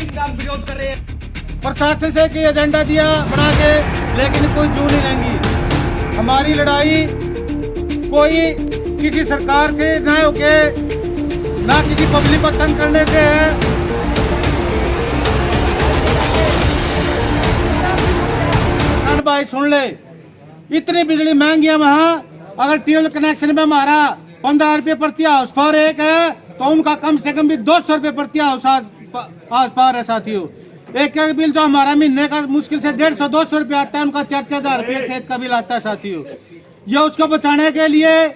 इनका विरोध कर रहे हैं। प्रशासन से कि एजेंडा दिया बना के, लेकिन कोई जू नहीं लेंगी। हमारी लड़ाई कोई किसी सरकार से न होके, ना किसी पब्लिक को तंग करने से है। भाई सुन ले, इतनी बिजली महंगी है वहाँ। अगर ट्यूबवेल कनेक्शन में हमारा 15 रुपये प्रति हाउस पावर एक है, तो उनका कम से कम भी 200 रुपये प्रति हाउस पावर है साथियों। एक बिल जो हमारा महीने का मुश्किल से 150-200 रुपये आता है, उनका 4-4 रुपये खेत का बिल आता है साथियों। ये उसको बचाने के लिए।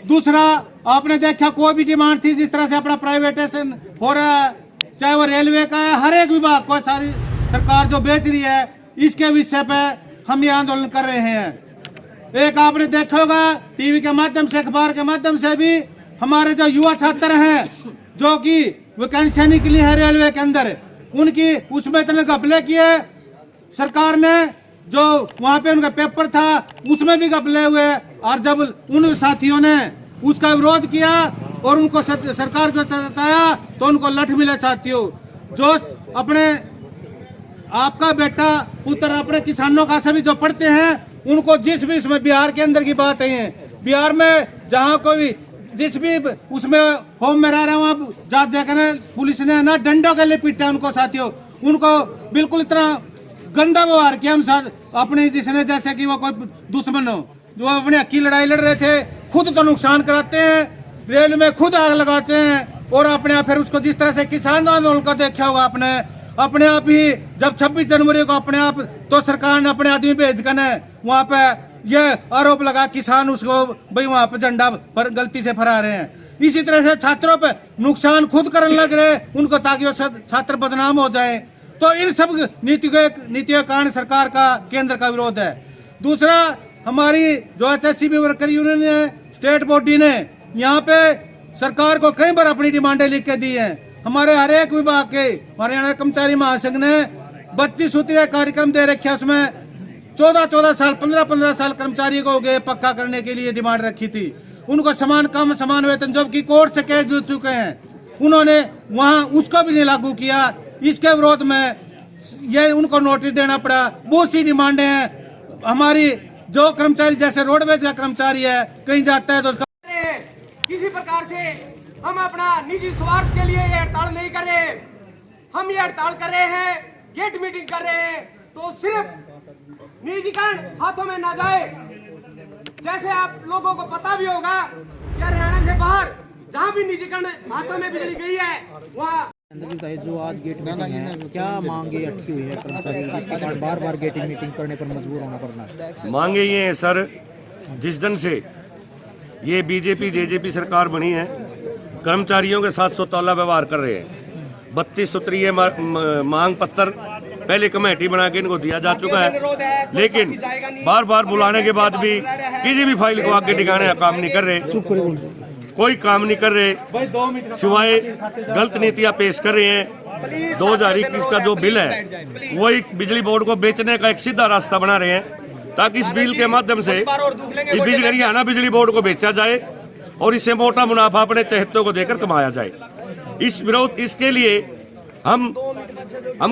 दूसरा, आपने देखा कोई भी डिमांड थी जिस तरह से अपना प्राइवेटाइजेशन हो रहा है, चाहे वो रेलवे का है, हर एक विभाग को सारी सरकार जो बेच रही है, इसके विषय पे हम ये आंदोलन कर रहे हैं। एक आपने देखा होगा टीवी के माध्यम से, अखबार के माध्यम से भी, हमारे जो युवा छात्र हैं जो कि वैकेंसी निकली है रेलवे के अंदर, उनकी उसमें इतने घपले किए सरकार ने। जो वहाँ पे उनका पेपर था उसमें भी घपले हुए, और जब उन साथियों ने उसका विरोध किया और उनको सरकार जो बताया तो उनको लठ मिले साथियों। जो अपने आपका बेटा पुत्र अपने किसानों का सभी जो पढ़ते हैं, उनको जिस भी इसमें बिहार के अंदर की बात है, बिहार में जहाँ कोई जिस भी उसमें होम में रह रहे हैं वहाँ जात जाकर पुलिस ने ना डंडों के लिए पीटा उनको साथियों। उनको बिल्कुल इतना गंदा व्यवहार किया हम अपने जिसने, जैसे कि वो कोई दुश्मन हो। जो अपने हक की लड़ाई लड़ रहे थे, खुद तो नुकसान कराते हैं, रेल में खुद आग लगाते हैं, और अपने आप फिर उसको जिस तरह से किसान आंदोलन को देखा होगा आपने, अपने आप ही जब 26 जनवरी को अपने आप तो सरकार ने अपने आदमी भेज कर वहाँ पे ये आरोप लगा किसान उसको भाई वहाँ पे झंडा पर गलती से फहरा रहे हैं। इसी तरह से छात्रों पे नुकसान खुद करने लग रहे उनको, ताकि वो छात्र बदनाम हो जाए। तो इन सब नीतियों के कारण सरकार का, केंद्र का विरोध है। दूसरा, हमारी जो HSCB वर्कर यूनियन है, स्टेट बॉडी ने यहाँ पे सरकार को कई बार अपनी डिमांडें लिख के दी हैं। हमारे हर एक विभाग के हरियाणा कर्मचारी महासंघ ने 32 सूत्रीय कार्यक्रम दे रखे, उसमें 14-14 साल 15-15 साल कर्मचारी को हो गए पक्का करने के लिए डिमांड रखी थी। उनको समान काम समान वेतन, जबकि कोर्ट से केस जीत चुके हैं, उन्होंने वहाँ उसको भी नहीं लागू किया। इसके विरोध में ये उनको नोटिस देना पड़ा। बहुत सी डिमांडें हैं हमारी। जो कर्मचारी जैसे रोडवेज का कर्मचारी है, कहीं जाता है तो उसका किसी प्रकार से हम अपना निजी स्वार्थ के लिए ये हड़ताल नहीं कर रहे। हम ये हड़ताल कर रहे हैं, गेट मीटिंग कर रहे हैं, तो सिर्फ निजीकरण हाथों में ना जाए। जैसे आप लोगों को पता भी होगा कि हरियाणा से बाहर जहाँ भी निजीकरण हाथों में बिजली गई है, वहाँ जो आज गेट मीटिंग है, क्या मांगे अटकी हुई है कर्मचारी, बार-बार गेट मीटिंग करने पर मजबूर होना पड़ रहा है? मांगे ये है सर, जिस दिन से ये बीजेपी जेजेपी सरकार बनी है, कर्मचारियों के साथ सौतौला व्यवहार कर रहे हैं। 32 सूत्रीय मांग पत्र पहले कमेटी बना के इनको दिया जा चुका है, लेकिन बार बार बुलाने के बाद भी किसी भी फाइल को आगे टिकाने का काम नहीं कर रहे। कोई काम नहीं कर रहे, सिवाय गलत नीतियां पेश कर रहे हैं। 2021 का जो बिल है वही बिजली बोर्ड को बेचने का एक सीधा रास्ता बना रहे हैं, ताकि इस बिल के माध्यम से हरियाणा बिजली बोर्ड को बेचा जाए और इससे मोटा मुनाफा अपने चहेतों को देकर कमाया जाए। इसके लिए हम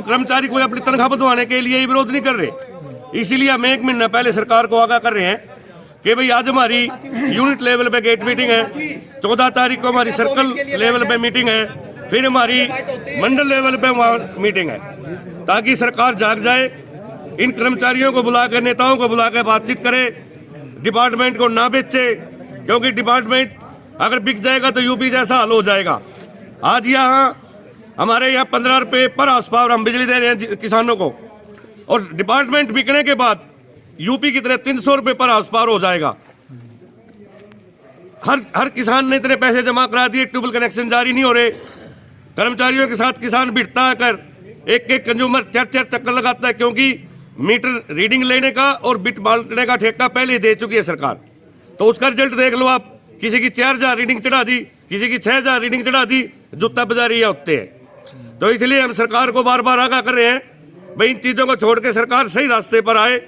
कर्मचारी को अपनी तनख्वाह बढ़वाने के लिए विरोध नहीं कर रहे। इसीलिए हम 1 महीना पहले सरकार को आगाह कर रहे हैं कि भाई आज हमारी यूनिट लेवल पे गेट मीटिंग है, 14 तारीख को हमारी सर्कल लेवल पे मीटिंग है, फिर हमारी मंडल लेवल पे वहाँ मीटिंग है, ताकि सरकार जाग जाए, इन कर्मचारियों को बुलाकर, नेताओं को बुलाकर बातचीत करे, डिपार्टमेंट को ना बेचे, क्योंकि डिपार्टमेंट अगर बिक जाएगा तो यूपी जैसा हाल हो जाएगा। आज यहाँ हमारे यहाँ 15 रुपये पर हाउस पावर हम बिजली दे रहे हैं किसानों को, और डिपार्टमेंट बिकने के बाद यूपी की तरह 300 रुपये पर हाउस पावर हो जाएगा। हर किसान ने इतने पैसे जमा करा दिए, ट्यूबवेल कनेक्शन जारी नहीं हो रहे। कर्मचारियों के साथ किसान भिड़ता आकर एक कंज्यूमर 4 चक्कर लगाता है, क्योंकि मीटर रीडिंग लेने का और बिट बांटने का ठेका पहले दे चुकी है सरकार। तो उसका रिजल्ट देख लो आप, किसी की 4000 रीडिंग चढ़ा दी, किसी की 6000 रीडिंग चढ़ा दी, जूता बाजारी होते हैं। तो इसलिए हम सरकार को बार बार आगाह कर रहे हैं, भाई इन चीजों को छोड़ के सरकार सही रास्ते पर आए।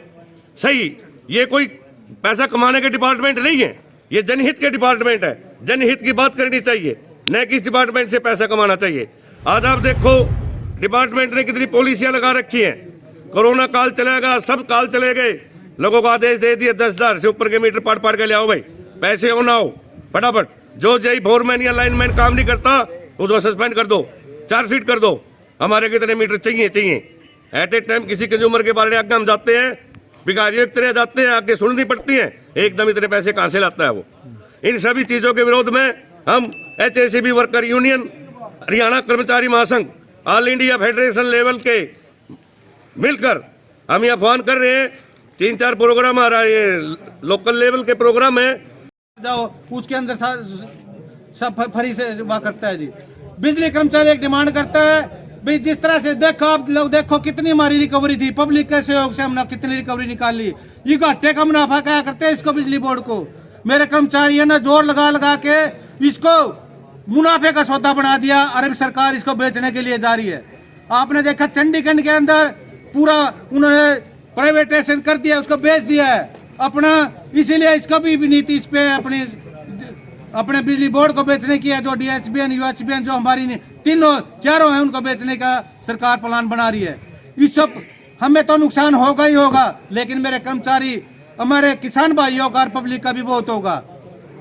सही, ये कोई पैसा कमाने के डिपार्टमेंट नहीं है, ये जनहित के डिपार्टमेंट है। जनहित की बात करनी चाहिए, न कि इस डिपार्टमेंट से पैसा कमाना चाहिए। आज आप देखो डिपार्टमेंट ने कितनी पॉलिसियां लगा रखी हैं। कोरोना काल चलेगा, सब काल चले गए, लोगों को आदेश दे दिए 10,000 से ऊपर के मीटर पाट के ले आओ भाई, पैसे हो ना हो फटाफट। जो जय फोरमैन या लाइनमैन काम नहीं करता उसको सस्पेंड कर दो, चार्जशीट कर दो। हमारे कितने मीटर चाहिए एट ए टाइम। किसी कंज्यूमर के बारे में आगे हम जाते हैं, भिखारियों की तरह जाते हैं, आगे सुननी पड़ती है, एकदम इतने पैसे कहां से लाता है वो। इन सभी चीजों के विरोध में हम HACB वर्कर यूनियन, हरियाणा कर्मचारी महासंघ, ऑल इंडिया फेडरेशन लेवल के मिलकर हम ये आह्वान कर रहे हैं। 3-4 प्रोग्राम आ रहा है, ये लोकल लेवल के प्रोग्राम है। जाओ उसके अंदर सब फ्री से हुआ करता है जी। बिजली कर्मचारी एक डिमांड करता है भाई, जिस तरह से देखो आप लोग, देखो कितनी हमारी रिकवरी थी, पब्लिक के सहयोग से हमने कितनी रिकवरी निकाल ली। ये घाटे का मुनाफा क्या करते हैं इसको, बिजली बोर्ड को। मेरे कर्मचारियों ने जोर लगा लगा के इसको मुनाफे का सौदा बना दिया। अरब सरकार इसको बेचने के लिए जा रही है। आपने देखा चंडीगढ़ के अंदर पूरा उन्होंने प्राइवेटाइजेशन कर दिया, उसको बेच दिया है अपना। इसीलिए इसका भी नीति इस पे अपने बिजली बोर्ड को बेचने की है। जो DHBN, UHBN जो हमारी चारों हैं उनको बेचने का सरकार प्लान बना रही है। इस सब हमें तो नुकसान होगा ही होगा, लेकिन मेरे कर्मचारी, हमारे किसान भाइयों का और पब्लिक का भी बहुत होगा।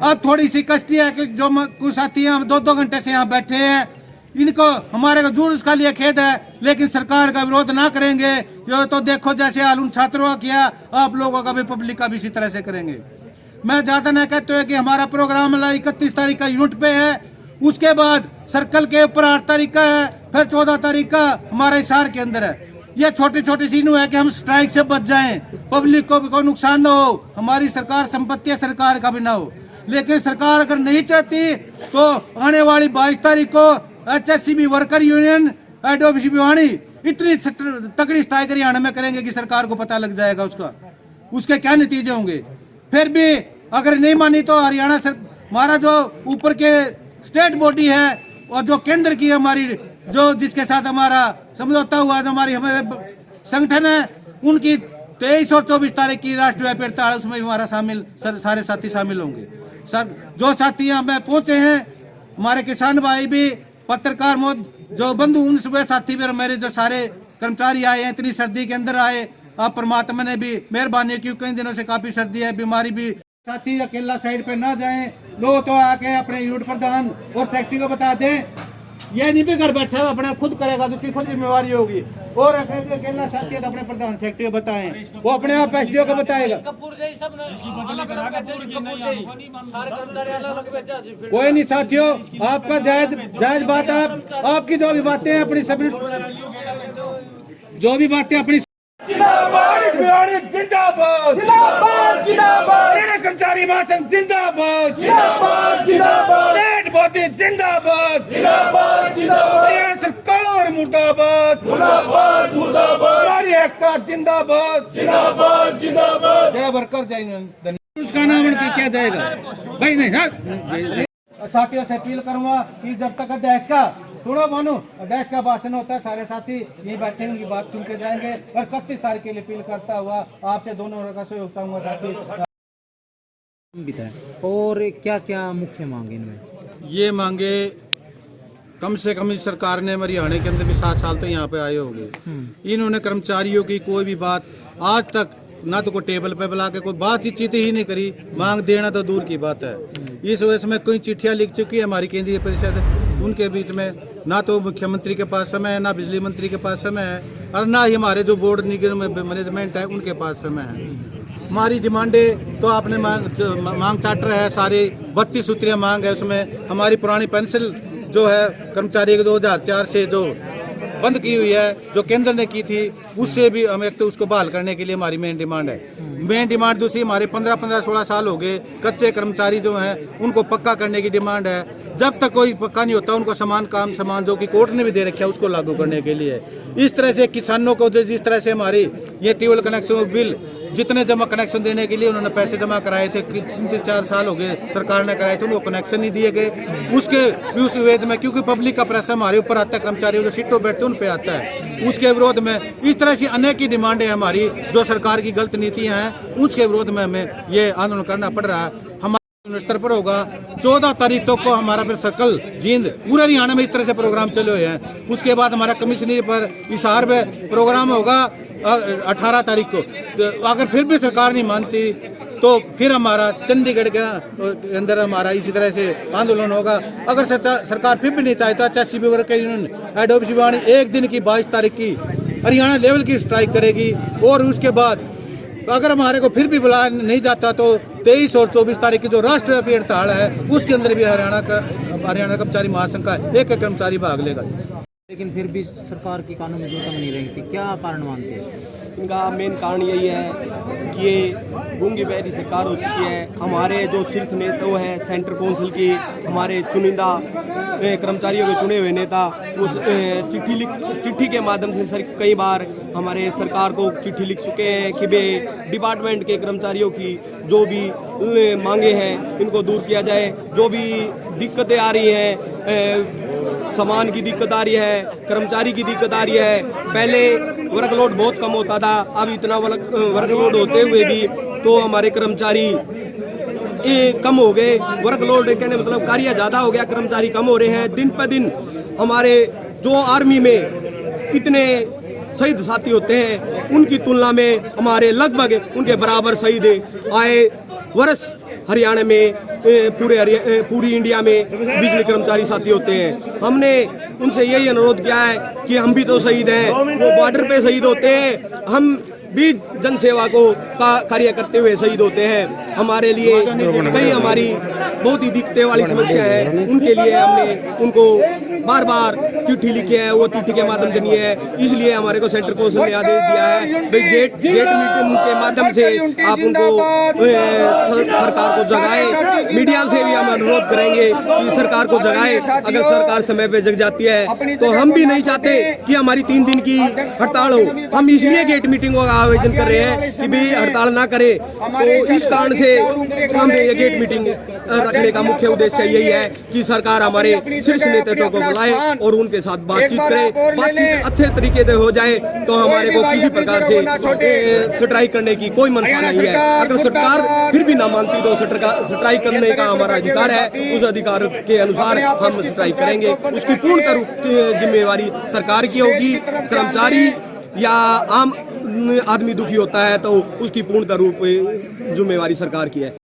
अब थोड़ी सी कष्टी है कि जो कुछ साथी हम 2-2 घंटे से यहाँ बैठे हैं, इनको हमारे को जरूर उसका लिए खेद है, लेकिन सरकार का विरोध ना करेंगे। ये तो देखो जैसे हाल उन छात्रों का किया, आप लोगों का भी, पब्लिक का भी इसी तरह से करेंगे। मैं ज्यादा न कहते हुए कि हमारा प्रोग्राम 31 तारीख का यूनिट पे है, उसके बाद सर्कल के ऊपर 8 तारीख का है, फिर 14 तारीख का हमारे हिसार के अंदर है। ये छोटी छोटी सीनू है कि हम स्ट्राइक से बच जाएं, पब्लिक को भी कोई नुकसान ना हो, हमारी सरकार संपत्ति है, सरकार का भी ना हो। लेकिन सरकार अगर नहीं चाहती तो आने वाली 22 तारीख को HACB worker union head office Bhiwani इतनी तगड़ी स्ट्राइक हरियाणा में करेंगे कि सरकार को पता लग जाएगा उसके क्या नतीजे होंगे। फिर भी अगर नहीं मानी तो हरियाणा हमारा जो ऊपर के स्टेट बॉडी है और जो केंद्र की हमारी जो जिसके साथ हमारा समझौता हुआ, जो हमारे संगठन है, उनकी 23 और 24 तारीख की राष्ट्रव्यापी हड़ताल, उसमें हमारा सारे साथी शामिल होंगे। सर जो साथी यहाँ पे पहुंचे हैं, हमारे किसान भाई भी, पत्रकार जो बंधु, उन सुबह साथी भी और मेरे जो सारे कर्मचारी आए हैं, इतनी सर्दी के अंदर आए, आप परमात्मा ने भी मेहरबानी की, कई दिनों से काफी सर्दी है, बीमारी भी। साथी अकेला साइड पे ना जाएं, लो तो आके अपने यूनिट प्रधान और सेक्रेटरी को बता दें। ये नहीं भी घर बैठा है, अपना खुद करेगा तो उसकी खुद जिम्मेवारी होगी। और अकेला साथी है तो अपने प्रधान सेक्रेटरी को बताएं, वो अपने आप SDO को बताएगा। कोई नहीं साथियों, आपका जायज बात, आपकी जो भी बातें हैं अपनी सभी, जो भी बातें अपनी जिंदाबाद जिंदाबाद जिंदाबाद जिंदाबाद कर्मचारी महासंघ जिंदाबाद जिंदाबाद जिंदाबाद स्टेट बॉडी जिंदाबाद जिंदाबाद जिंदाबाद सरकार मुर्दाबाद मुर्दाबाद मुर्दाबाद हमारी एकता जिंदाबाद जिंदाबाद जिंदाबाद। जय वर्कर जय यूनियन। उसका नाम क्या जाएगा भाई? नहीं साथियों से अपील करूंगा कि जब तक अध्यक्ष का सुनो मानो अध्यक्ष का भाषण होता है, सारे साथी ये बैठे उनकी बात सुन के जाएंगे। और 31 तारीख के लिए अपील करता हुआ आपसे दोनों का सहयोग चाहूंगा साथी। और क्या क्या मुख्य मांगे इनमें? ये मांगे कम से कम इस सरकार ने हरियाणा के अंदर भी 7 साल तो यहाँ पे आए हो गए, इन्होंने कर्मचारियों की कोई भी बात आज तक ना तो कोई टेबल पे बुला के कोई बातचीत ही नहीं करी, मांग देना तो दूर की बात है। इस वजह से मैं कई चिट्ठियां लिख चुकी है हमारी केंद्रीय परिषद, उनके बीच में ना तो मुख्यमंत्री के पास समय है, ना बिजली मंत्री के पास समय है, और ना ही हमारे जो बोर्ड निगम मैनेजमेंट है उनके पास समय है। हमारी डिमांडें तो आपने मांग चार्टर है, सारी 32 सूत्रीय मांग है। उसमें हमारी पुरानी पेंशन जो है कर्मचारी के 2004 से जो बंद की हुई है, जो केंद्र ने की थी, उससे भी हम एक तो उसको बहाल करने के लिए हमारी मेन डिमांड है। मेन डिमांड दूसरी, हमारे 15-16 साल हो गए कच्चे कर्मचारी जो हैं उनको पक्का करने की डिमांड है। जब तक कोई पक्का नहीं होता उनको समान काम समान जो कि कोर्ट ने भी दे रखा है उसको लागू करने के लिए। इस तरह से किसानों को जिस तरह से हमारी ये ट्यूबवेल कनेक्शन बिल जितने जमा कनेक्शन देने के लिए उन्होंने पैसे जमा कराए थे, 3-4 साल हो गए सरकार ने कराए थे, उनको कनेक्शन नहीं दिए गए। उसके उस विरोध में, क्योंकि पब्लिक का प्रेशर हमारे ऊपर आता है, कर्मचारियों जो सीटों बैठते हैं उन पे आता है, उसके विरोध में इस तरह से अनेक ही डिमांडें हमारी जो सरकार की गलत नीतियां हैं उसके विरोध में हमें ये आंदोलन करना पड़ रहा है। स्तर पर होगा। 14 तारीख तक को हमारा फिर सर्कल जींद पूरे हरियाणा में इस तरह से प्रोग्राम चले हुए हैं। उसके बाद हमारा कमिश्नरी पर हिसार में प्रोग्राम होगा 18 तारीख को। तो अगर फिर भी सरकार नहीं मानती तो फिर हमारा चंडीगढ़ के अंदर हमारा इसी तरह से आंदोलन होगा। अगर सरकार फिर भी नहीं चाहे तो HSCB worker union head of Shivani 1 दिन की 22 तारीख की हरियाणा लेवल की स्ट्राइक करेगी। और उसके बाद अगर हमारे को फिर भी बुलाया नहीं जाता तो 23 और 24 तारीख की जो राष्ट्रव्यापी हड़ताल है उसके अंदर भी हरियाणा कर्मचारी महासंघ का एक कर्मचारी भाग लेगा। लेकिन फिर भी सरकार की कानून में जोता नहीं रही थी, क्या कारण मानते हैं? इनका मेन कारण यही है कि ये गूंगी बहरी सरकार हो चुकी है। हमारे जो शीर्ष नेता हैं सेंट्रल काउंसिल की, हमारे चुनिंदा कर्मचारियों के चुने हुए नेता उस चिट्ठी के माध्यम से कई बार हमारे सरकार को चिट्ठी लिख चुके हैं कि वे डिपार्टमेंट के कर्मचारियों की जो भी मांगे हैं इनको दूर किया जाए। जो भी दिक्कतें आ रही हैं, सामान की दिक्कत आ रही है, कर्मचारी की दिक्कत आ रही है। पहले वर्कलोड बहुत कम होता था, अब इतना वर्कलोड होते हुए भी तो हमारे कर्मचारी कम हो गए। वर्कलोड कहने मतलब कार्य ज़्यादा हो गया, कर्मचारी कम हो रहे हैं। दिन पर दिन हमारे जो आर्मी में कितने शहीद साथी होते हैं उनकी तुलना में हमारे लगभग उनके बराबर शहीद आए वर्ष हरियाणा में पूरी इंडिया में बिजली कर्मचारी साथी होते हैं। हमने उनसे यही अनुरोध किया है कि हम भी तो शहीद हैं, वो बॉर्डर पे शहीद होते हैं, हम भी जन सेवा को कार्य करते हुए शहीद होते हैं। हमारे लिए कई हमारी बहुत ही दिक्कतें वाली समस्या है, उनके लिए हमने उनको बार बार चिट्ठी लिखी है, वो चिट्ठी के माध्यम से नहीं है। इसलिए हमारे को सेंट्रल काउंसिल ने आदेश दिया है भाई गेट मीटिंग के माध्यम से आप उनको सरकार को जगाए। मीडिया से भी हम अनुरोध करेंगे कि सरकार को जगाए। अगर सरकार समय पे जग जाती है तो हम भी नहीं चाहते कि हमारी 3 दिन की हड़ताल हो। हम इसलिए गेट मीटिंग का आयोजन कर रहे हैं कि भी हड़ताल ना करे। तो इस कारण से हम ये गेट मीटिंग रखने का मुख्य उद्देश्य यही है कि सरकार हमारे शीर्ष नेतृत्व को बुलाए और उनके साथ बातचीत करे। बातचीत अच्छे तरीके से हो जाए तो हमारे को किसी प्रकार से स्ट्राइक करने की कोई मंशा नहीं है। अगर सरकार फिर भी ना मानती तो स्ट्राइक करने का हमारा अधिकार है, उस अधिकार के अनुसार हम स्ट्राइक करेंगे। उसकी पूर्ण जिम्मेवारी सरकार की होगी। कर्मचारी या आम आदमी दुखी होता है तो उसकी पूर्णतः रूप जिम्मेवारी सरकार की है।